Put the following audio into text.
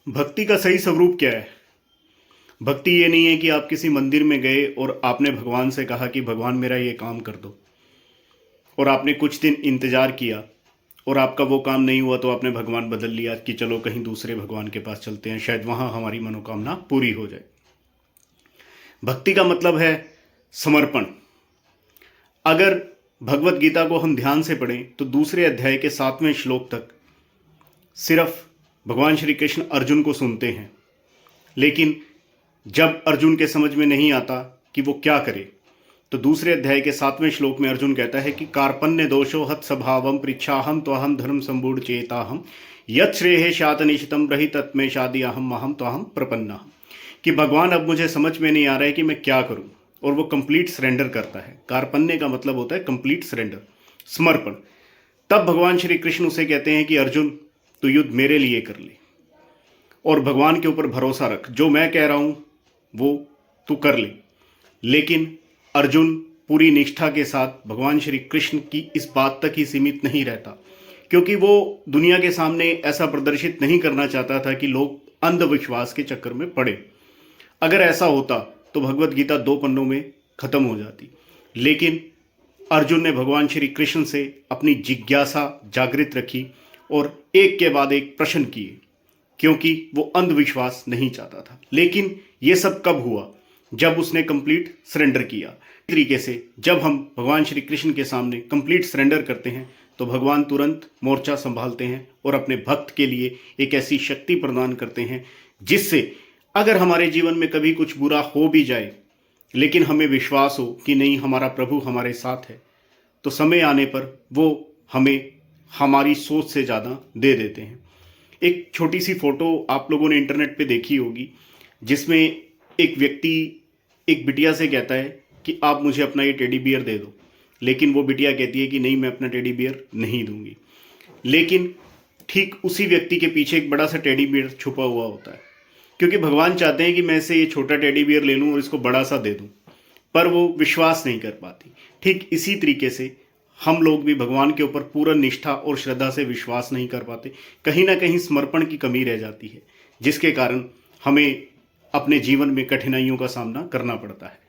भक्ति का सही स्वरूप क्या है? भक्ति ये नहीं है कि आप किसी मंदिर में गए और आपने भगवान से कहा कि भगवान मेरा ये काम कर दो, और आपने कुछ दिन इंतज़ार किया और आपका वो काम नहीं हुआ तो आपने भगवान बदल लिया कि चलो कहीं दूसरे भगवान के पास चलते हैं, शायद वहाँ हमारी मनोकामना पूरी हो जाए। भक्ति का मतलब है समर्पण। अगर भगवत गीता को हम ध्यान से पढ़ें तो दूसरे अध्याय के 7वें श्लोक तक सिर्फ भगवान श्री कृष्ण अर्जुन को सुनते हैं, लेकिन जब अर्जुन के समझ में नहीं आता कि वो क्या करे तो दूसरे अध्याय के 7वें श्लोक में अर्जुन कहता है कि कार्पण्य दोषो हत स्वभावम पृच्छाहम त्वहम धर्म संबूढ़ चेताहम यत् श्रेय शातनिशितम रही तत्मे शादी अहम अहम त्वहम प्रपन्ना। कि भगवान अब मुझे समझ में नहीं आ रहा है कि मैं क्या करूं, और वो कंप्लीट सरेंडर करता है। कार्पण्य का मतलब होता है कंप्लीट सरेंडर, समर्पण। तब भगवान श्री कृष्ण उसे कहते हैं कि अर्जुन तू युद्ध मेरे लिए कर ले और भगवान के ऊपर भरोसा रख, जो मैं कह रहा हूं वो तू कर ले। लेकिन अर्जुन पूरी निष्ठा के साथ भगवान श्री कृष्ण की इस बात तक ही सीमित नहीं रहता, क्योंकि वो दुनिया के सामने ऐसा प्रदर्शित नहीं करना चाहता था कि लोग अंधविश्वास के चक्कर में पड़े। अगर ऐसा होता तो भगवत गीता 2 पन्नों में खत्म हो जाती, लेकिन अर्जुन ने भगवान श्री कृष्ण से अपनी जिज्ञासा जागृत रखी और एक के बाद एक प्रश्न किए, क्योंकि वो अंधविश्वास नहीं चाहता था। लेकिन ये सब कब हुआ? जब उसने कंप्लीट सरेंडर किया। तरीके से जब हम भगवान श्री कृष्ण के सामने कंप्लीट सरेंडर करते हैं तो भगवान तुरंत मोर्चा संभालते हैं और अपने भक्त के लिए एक ऐसी शक्ति प्रदान करते हैं जिससे अगर हमारे जीवन में कभी कुछ बुरा हो भी जाए, लेकिन हमें विश्वास हो कि नहीं हमारा प्रभु हमारे साथ है, तो समय आने पर वो हमें हमारी सोच से ज़्यादा दे देते हैं। एक छोटी सी फोटो आप लोगों ने इंटरनेट पे देखी होगी, जिसमें एक व्यक्ति एक बिटिया से कहता है कि आप मुझे अपना ये टेडी बियर दे दो, लेकिन वो बिटिया कहती है कि नहीं मैं अपना टेडी बियर नहीं दूंगी। लेकिन ठीक उसी व्यक्ति के पीछे एक बड़ा सा टेडी बियर छुपा हुआ होता है, क्योंकि भगवान चाहते हैं कि मैं इसे ये छोटा टेडी बियर ले लूँ और इसको बड़ा सा दे दूँ, पर वो विश्वास नहीं कर पाती। ठीक इसी तरीके से हम लोग भी भगवान के ऊपर पूर्ण निष्ठा और श्रद्धा से विश्वास नहीं कर पाते। कहीं ना कहीं समर्पण की कमी रह जाती है, जिसके कारण हमें अपने जीवन में कठिनाइयों का सामना करना पड़ता है।